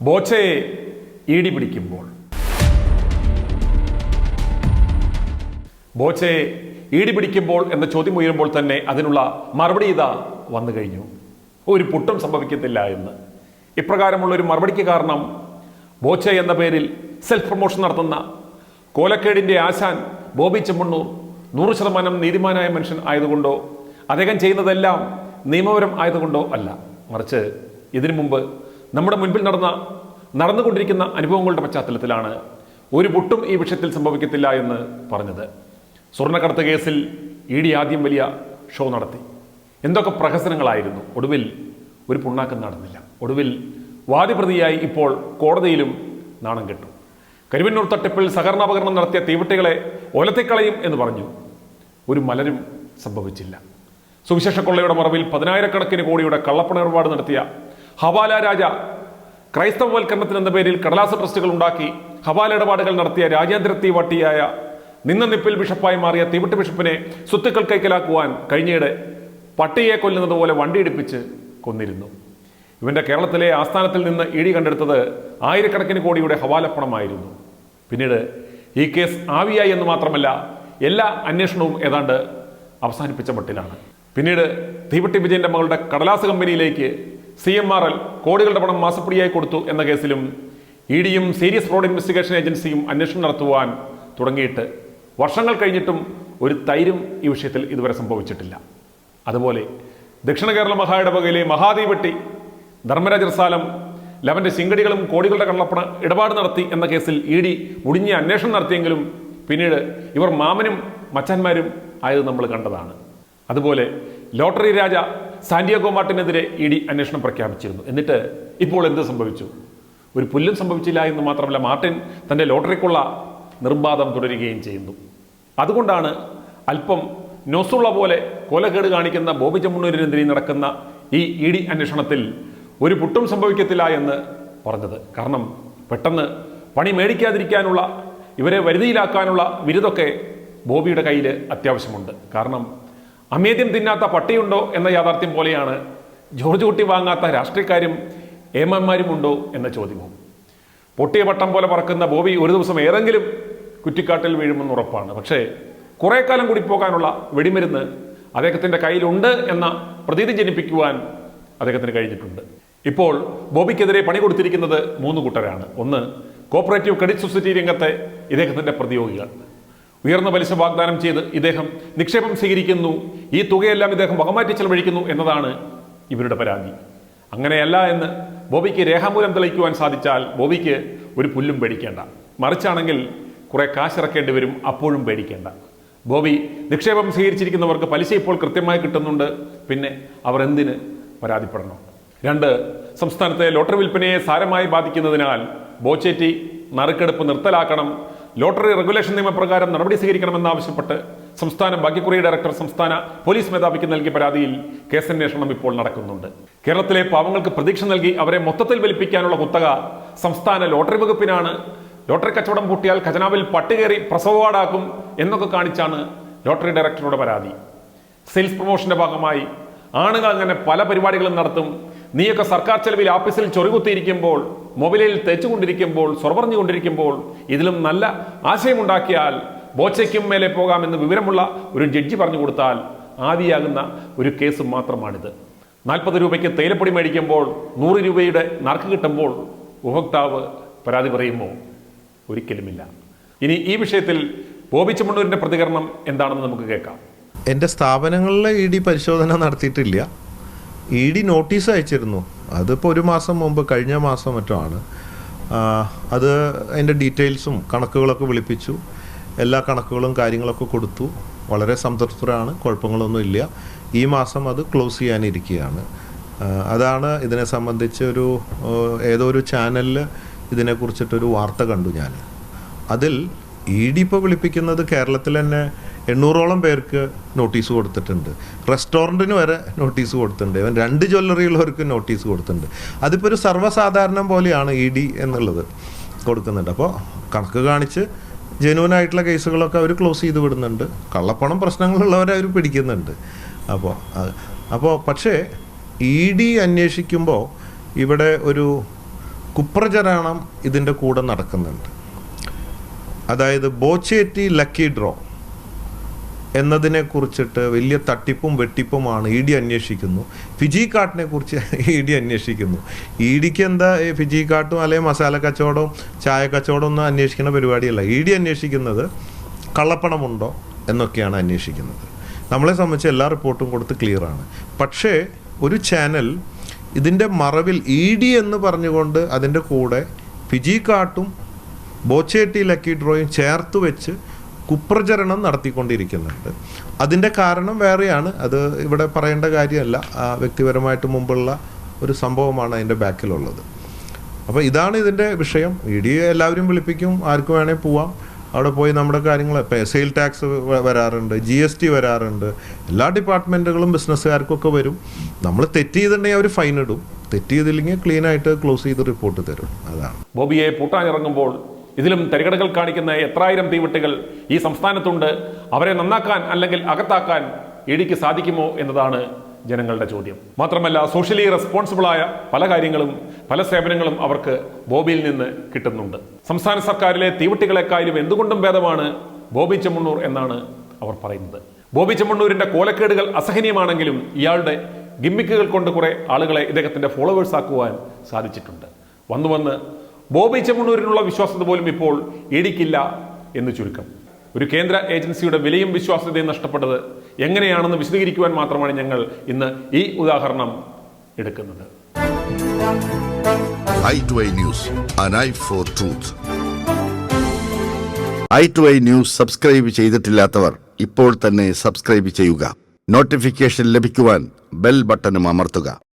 ബോച്ചയെ ED പിടിക്കുമ്പോൾ ബോച്ചയെ ED പിടിക്കുമ്പോൾ എന്ന ചോദ്യം ഉയരുമ്പോൾ തന്നെ അതിനുള്ള മറുപടി ഇതാ വന്നു കഴിഞ്ഞു. ഒരു പുട്ടും സംഭവിക്കത്തില്ല എന്ന്. ഇപ്രകാരമുള്ള ഒരു മറുപടിക്ക് കാരണം ബോച്ച എന്ന പേരിൽ സെൽഫ് പ്രൊമോഷൻ നടത്തുന്ന കോലക്കേടിന്റെ ആശാൻ ബോബി ചെമ്മണ്ണൂർ 100% നീതിമാനായ മനുഷ്യൻ ആയതുകൊണ്ടോ അദ്ദേഹം ചെയ്യുന്നതെല്ലാം നിയമപരം ആയതുകൊണ്ടോ അല്ല, മറിച്ച് ഇതിനു മുമ്പ് നമ്മുടെ മുൻപിൽ നടന്നുകൊണ്ടിരിക്കുന്ന അനുഭവങ്ങളുടെ പശ്ചാത്തലത്തിലാണ് ഒരു പുട്ടും ഈ വിഷയത്തിൽ സംഭവിക്കത്തില്ല എന്ന് പറഞ്ഞത്. സ്വർണ്ണക്കടത്ത് കേസിൽ ഇഡി ആദ്യം വലിയ ഷോ നടത്തി. എന്തൊക്കെ പ്രഹസനങ്ങളായിരുന്നു. ഒടുവിൽ ഒരു പുണ്ണാക്കം നടന്നില്ല. ഒടുവിൽ വാദിപ്രതിയായി ഇപ്പോൾ കോടതിയിലും നാണം കെട്ടു. കരുവന്നൂർ തട്ടിപ്പിൽ സഹകരണാപകരണം നടത്തിയ തീവട്ടികളെ ഒലത്തിക്കളയും എന്ന് പറഞ്ഞു. ഒരു മലരും സംഭവിച്ചില്ല. സുവിശേഷ കൊള്ളയുടെ മറവിൽ 10,000 കോടിയുടെ കള്ളപ്പണ ഇടപാട് നടത്തിയ ഹവാല രാജ, ക്രൈസ്തവവൽക്കരണത്തിനെന്ന പേരിൽ കടലാസ് ട്രസ്റ്റുകൾ ഉണ്ടാക്കി ഹവാല ഇടപാടുകൾ നടത്തിയ രാജ്യാന്തര തീവട്ടിയായ നിപ്പിൽ ബിഷപ്പായി മാറിയ തീവട്ടി ബിഷപ്പിനെ സ്വത്തുക്കൾ കൈക്കലാക്കുവാൻ കഴിഞ്ഞിടെ പട്ടിയെ കൊല്ലുന്നത് പോലെ വണ്ടിയിടിപ്പിച്ച് കൊന്നിരുന്നു. ഇവന്റെ കേരളത്തിലെ ആസ്ഥാനത്തിൽ നിന്ന് ഇഡി കണ്ടെടുത്തത് 1000 കോടിയുടെ ഹവാല പണമായിരുന്നു. പിന്നീട് ഈ കേസ് ആവിയായി എന്ന് മാത്രമല്ല, എല്ലാ അന്വേഷണവും ഏതാണ്ട് അവസാനിപ്പിച്ച മട്ടിലാണ്. പിന്നീട് തീവട്ടി വിജയന്റെ മകളുടെ കടലാസ് കമ്പനിയിലേക്ക് CMRL കോടികളുടെ പണം മാസപ്പടിയായി കൊടുത്തു എന്ന കേസിലും ഇഡിയും സീരിയസ് ഫ്രോഡ് ഇൻവെസ്റ്റിഗേഷൻ ഏജൻസിയും അന്വേഷണം നടത്തുവാൻ തുടങ്ങിയിട്ട് വർഷങ്ങൾ കഴിഞ്ഞിട്ടും ഒരു തൈരും ഈ വിഷയത്തിൽ ഇതുവരെ സംഭവിച്ചിട്ടില്ല. അതുപോലെ ദക്ഷിണ കേരള മഹായിടവകയിലെ മഹാതീവട്ടി ധർമ്മരാജ റസാലം ലവന്റെ ശിങ്കടികളും കോടികളുടെ കള്ളപ്പണ ഇടപാട് നടത്തി എന്ന കേസിൽ ഇഡി മുടിഞ്ഞ അന്വേഷണം നടത്തിയെങ്കിലും പിന്നീട് ഇവർ മാമനും മച്ചാന്മാരും ആയത് നമ്മൾ കണ്ടതാണ്. അതുപോലെ ലോട്ടറി രാജ സാന്റിയാഗോ മാർട്ടിനെതിരെ ഇഡി അന്വേഷണം പ്രഖ്യാപിച്ചിരുന്നു. എന്നിട്ട് ഇപ്പോൾ എന്ത് സംഭവിച്ചു? ഒരു പുല്ലും സംഭവിച്ചില്ല എന്ന് മാത്രമല്ല, മാർട്ടിൻ തൻ്റെ ലോട്ടറിക്കുള്ള നിർബാധം തുടരുകയും ചെയ്യുന്നു. അതുകൊണ്ടാണ് അല്പം നൊസുള്ള പോലെ കൊലക്കേട് കാണിക്കുന്ന ബോബി ചെമ്മണ്ണൂരിനെതിരെ നടക്കുന്ന ഈ ഇഡി അന്വേഷണത്തിൽ ഒരു പുട്ടും സംഭവിക്കത്തില്ല എന്ന് പറഞ്ഞത്. കാരണം പെട്ടെന്ന് പണി മേടിക്കാതിരിക്കാനുള്ള, ഇവരെ വരുതിയിലാക്കാനുള്ള വിരുതൊക്കെ ബോബിയുടെ കയ്യിൽ അത്യാവശ്യമുണ്ട്. കാരണം അമേദ്യം തിന്നാത്ത പട്ടിയുണ്ടോ എന്ന യാഥാർത്ഥ്യം പോലെയാണ് ജോർജ് കുട്ടി വാങ്ങാത്ത രാഷ്ട്രീയക്കാരും ഏമന്മാരും ഉണ്ടോ എന്ന ചോദ്യവും. പൊട്ടിയ പട്ടം പോലെ പറക്കുന്ന ബോബി ഒരു ദിവസം ഏതെങ്കിലും കുറ്റിക്കാട്ടിൽ വീഴുമെന്ന് ഉറപ്പാണ്. പക്ഷേ കുറേ കാലം കൂടി പോകാനുള്ള വെടിമരുന്ന് അദ്ദേഹത്തിൻ്റെ കയ്യിലുണ്ട് എന്ന പ്രതീതി ജനിപ്പിക്കുവാൻ അദ്ദേഹത്തിന് കഴിഞ്ഞിട്ടുണ്ട്. ഇപ്പോൾ ബോബിക്കെതിരെ പണി കൊടുത്തിരിക്കുന്നത് 3 കൂട്ടരാണ്. ഒന്ന്, കോപ്പറേറ്റീവ് ക്രെഡിറ്റ് സൊസൈറ്റി രംഗത്തെ ഇദ്ദേഹത്തിൻ്റെ പ്രതിയോഗികൾ. ഉയർന്ന പലിശ വാഗ്ദാനം ചെയ്ത് ഇദ്ദേഹം നിക്ഷേപം സ്വീകരിക്കുന്നു, ഈ തുകയെല്ലാം ഇദ്ദേഹം വകമാറ്റി ചെലവഴിക്കുന്നു എന്നതാണ് ഇവരുടെ പരാതി. അങ്ങനെയല്ല എന്ന് ബോബിക്ക് രേഖാമൂലം തെളിയിക്കുവാൻ സാധിച്ചാൽ ബോബിക്ക് ഒരു പുല്ലും പേടിക്കേണ്ട. മറിച്ചാണെങ്കിൽ കുറെ കാശിറക്കേണ്ടി വരും, അപ്പോഴും പേടിക്കേണ്ട. ബോബി നിക്ഷേപം സ്വീകരിച്ചിരിക്കുന്നവർക്ക് പലിശ ഇപ്പോൾ കൃത്യമായി കിട്ടുന്നുണ്ട്, പിന്നെ അവർ എന്തിന് പരാതിപ്പെടണം? 2, സംസ്ഥാനത്തെ ലോട്ടറി വിൽപ്പനയെ സാരമായി ബാധിക്കുന്നതിനാൽ ബോച്ചേറ്റി നറുക്കെടുപ്പ് നിർത്തലാക്കണം, ലോട്ടറി റെഗുലേഷൻ നിയമപ്രകാരം നടപടി സ്വീകരിക്കണമെന്നാവശ്യപ്പെട്ട് സംസ്ഥാന ഭാഗ്യക്കുറി ഡയറക്ടർ സംസ്ഥാന പോലീസ് മേധാവിക്ക് നൽകിയ പരാതിയിൽ കേസന്വേഷണം ഇപ്പോൾ നടക്കുന്നുണ്ട്. കേരളത്തിലെ പാവങ്ങൾക്ക് പ്രതീക്ഷ നൽകി അവരെ മൊത്തത്തിൽ വലിപ്പിക്കാനുള്ള കുത്തക സംസ്ഥാന ലോട്ടറി വകുപ്പിനാണ്. ലോട്ടറി കച്ചവടം പൂട്ടിയാൽ ഖജനാവിൽ പട്ടുകേറി പ്രസവവാടാക്കും എന്നൊക്കെ കാണിച്ചാണ് ലോട്ടറി ഡയറക്ടറുടെ പരാതി. സെയിൽസ് പ്രൊമോഷന്റെ ഭാഗമായി ആണുങ്ങൾ അങ്ങനെ പല പരിപാടികളും നടത്തും. നീയൊക്കെ സർക്കാർ ചെലവിൽ ആഫീസിൽ ചൊറികുത്തിയിരിക്കുമ്പോൾ, മൊബൈലിൽ തേച്ചുകൊണ്ടിരിക്കുമ്പോൾ, സ്വറപറഞ്ഞുകൊണ്ടിരിക്കുമ്പോൾ ഇതിലും നല്ല ആശയമുണ്ടാക്കിയാൽ ബോച്ചയ്ക്കും മേലെ പോകാമെന്ന് വിവരമുള്ള ഒരു ജഡ്ജി പറഞ്ഞു കൊടുത്താൽ ആദിയാകുന്ന ഒരു കേസ് മാത്രമാണിത്. 40 രൂപയ്ക്ക് തേയിലപ്പൊടി മേടിക്കുമ്പോൾ 100 രൂപയുടെ നറുക്ക് കിട്ടുമ്പോൾ ഉപഭോക്താവ് പരാതി പറയുമോ? ഒരിക്കലുമില്ല. ഇനി ഈ വിഷയത്തിൽ ബോബി ചെമ്മണ്ണൂരിന്റെ പ്രതികരണം എന്താണെന്ന് നമുക്ക് കേൾക്കാം. എൻ്റെ സ്ഥാപനങ്ങളിലെ ഇഡി പരിശോധന നടത്തിയിട്ടില്ല. ഇഡി നോട്ടീസ് അയച്ചിരുന്നു. അതിപ്പോൾ 1 മാസം മുമ്പ്, കഴിഞ്ഞ മാസം മറ്റോ ആണ്. അത് അതിൻ്റെ ഡീറ്റെയിൽസും കണക്കുകളൊക്കെ വിളിപ്പിച്ചു. എല്ലാ കണക്കുകളും കാര്യങ്ങളൊക്കെ കൊടുത്തു. വളരെ സംതൃപ്തരാണ്, കുഴപ്പങ്ങളൊന്നും ഇല്ല. ഈ മാസം അത് ക്ലോസ് ചെയ്യാനിരിക്കുകയാണ്. അതാണ് ഇതിനെ സംബന്ധിച്ച് ഏതോ ഒരു ചാനലിൽ ഇതിനെക്കുറിച്ചിട്ടൊരു വാർത്ത കണ്ടു ഞാൻ. അതിൽ ഇഡി ഇപ്പോൾ വിളിപ്പിക്കുന്നത് കേരളത്തിൽ തന്നെ 800ഓളം പേർക്ക് നോട്ടീസ് കൊടുത്തിട്ടുണ്ട്. റെസ്റ്റോറൻറ്റിന് വരെ നോട്ടീസ് കൊടുത്തിട്ടുണ്ട്. ഇവൻ 2 ജ്വല്ലറിയുള്ളവർക്ക് നോട്ടീസ് കൊടുത്തിട്ടുണ്ട്. അതിപ്പോൾ ഒരു സർവ്വസാധാരണം പോലെയാണ് ഇഡി എന്നുള്ളത് കൊടുക്കുന്നുണ്ട്. അപ്പോൾ കണക്ക് കാണിച്ച് ജെന്യൂനായിട്ടുള്ള കേസുകളൊക്കെ അവർ ക്ലോസ് ചെയ്ത് വിടുന്നുണ്ട്. കള്ളപ്പണം പ്രശ്നങ്ങളുള്ളവരെ അവർ പിടിക്കുന്നുണ്ട്. അപ്പോൾ പക്ഷേ ഇഡി അന്വേഷിക്കുമ്പോൾ ഇവിടെ ഒരു കുപ്രചരണം ഇതിൻ്റെ കൂടെ നടക്കുന്നുണ്ട്. അതായത് ബോച്ചേറ്റി ലക്കി ഡ്രോ എന്നതിനെ കുറിച്ചിട്ട് വലിയ തട്ടിപ്പും വെട്ടിപ്പുമാണ് ഇ ഡി അന്വേഷിക്കുന്നു. ഫിജി കാർട്ടിനെ കുറിച്ച് ഇ ഡി അന്വേഷിക്കുന്നു. ഇ ഡിക്ക് എന്താ ഫിജി കാർട്ടും അല്ലെങ്കിൽ മസാല കച്ചവടവും ചായ കച്ചവടവും ഒന്നും അന്വേഷിക്കുന്ന പരിപാടിയല്ല. ഇ ഡി അന്വേഷിക്കുന്നത് കള്ളപ്പണമുണ്ടോ എന്നൊക്കെയാണ് അന്വേഷിക്കുന്നത്. നമ്മളെ സംബന്ധിച്ച് എല്ലാ റിപ്പോർട്ടും കൊടുത്ത് ക്ലിയറാണ്. പക്ഷേ ഒരു ചാനൽ ഇതിൻ്റെ മറവിൽ ഇ ഡി എന്ന് പറഞ്ഞുകൊണ്ട് അതിൻ്റെ കൂടെ ഫിജി കാർട്ടും ബോച്ചേറ്റി ലക്കി ഡ്രോയും ചേർത്ത് വെച്ച് കുപ്രചരണം നടത്തിക്കൊണ്ടിരിക്കുന്നുണ്ട്. അതിൻ്റെ കാരണം വേറെയാണ്, അത് ഇവിടെ പറയേണ്ട കാര്യമല്ല. വ്യക്തിപരമായിട്ട് മുമ്പുള്ള ഒരു സംഭവമാണ് അതിൻ്റെ ബാക്കിലുള്ളത്. അപ്പോൾ ഇതാണ് ഇതിൻ്റെ വിഷയം. ഇ ഡി എല്ലാവരും വിളിപ്പിക്കും, ആർക്ക് വേണേൽ പോവാം, അവിടെ പോയി നമ്മുടെ കാര്യങ്ങൾ. സെയിൽ ടാക്സ് വരാറുണ്ട്, GST വരാറുണ്ട്, എല്ലാ ഡിപ്പാർട്ട്മെൻറ്റുകളും ബിസിനസ്സുകാർക്കൊക്കെ വരും. നമ്മൾ തെറ്റ് ചെയ്തിട്ടുണ്ടെങ്കിൽ അവർ ഫൈൻ ഇടും, തെറ്റ് ചെയ്തില്ലെങ്കിൽ ക്ലീനായിട്ട് ക്ലോസ് ചെയ്ത് റിപ്പോർട്ട് തരും. അതാണ്. ബോബിയെ പൂട്ടാനിറങ്ങുമ്പോൾ ഇതിലും തരികടകൾ കാണിക്കുന്ന എത്രായിരം തീവെട്ടികൾ ഈ സംസ്ഥാനത്തുണ്ട്. അവരെ നന്നാക്കാൻ അല്ലെങ്കിൽ അകത്താക്കാൻ ഇഡിക്ക് സാധിക്കുമോ എന്നതാണ് ജനങ്ങളുടെ ചോദ്യം. മാത്രമല്ല, സോഷ്യലി റെസ്പോൺസിബിളായ പല കാര്യങ്ങളും പല സേവനങ്ങളും അവർക്ക് ബോബിയിൽ നിന്ന് കിട്ടുന്നുണ്ട്. സംസ്ഥാന സർക്കാരിലെ തീവെട്ടികളെക്കാളും എന്തുകൊണ്ടും ഭേദമാണ് ബോബി ചെമ്മണ്ണൂർ എന്നാണ് അവർ പറയുന്നത്. ബോബി ചെമ്മണ്ണൂരിന്റെ കോലക്കേടുകൾ അസഹനീയമാണെങ്കിലും ഇയാളുടെ ഗിമ്മിക്കുകൾ കൊണ്ട് കുറെ ആളുകളെ ഇദ്ദേഹത്തിന്റെ ഫോളോവേഴ്സ് ആക്കുവാൻ സാധിച്ചിട്ടുണ്ട്. വന്ന് ബോബി ചെമ്മണ്ണൂരിനുള്ള വിശ്വാസ്യത പോലും ഇപ്പോൾ ഇഡിക്കില്ല എന്ന് ചുരുക്കം. ഒരു കേന്ദ്ര ഏജൻസിയുടെ വിലയും വിശ്വാസ്യതയും നഷ്ടപ്പെട്ടത് എങ്ങനെയാണെന്ന് വിശദീകരിക്കുവാൻ മാത്രമാണ് ഞങ്ങൾ ഇന്ന് ഈ ഉദാഹരണം എടുക്കുന്നത്. i2i News, an eye for truth. i2i News subscribe ചെയ്തിട്ടില്ലാത്തവർ ഇപ്പോൾ തന്നെ സബ്സ്ക്രൈബ് ചെയ്യുക. നോട്ടിഫിക്കേഷൻ ലഭിക്കുവാൻ ബെൽ ബട്ടണും അമർത്തുക.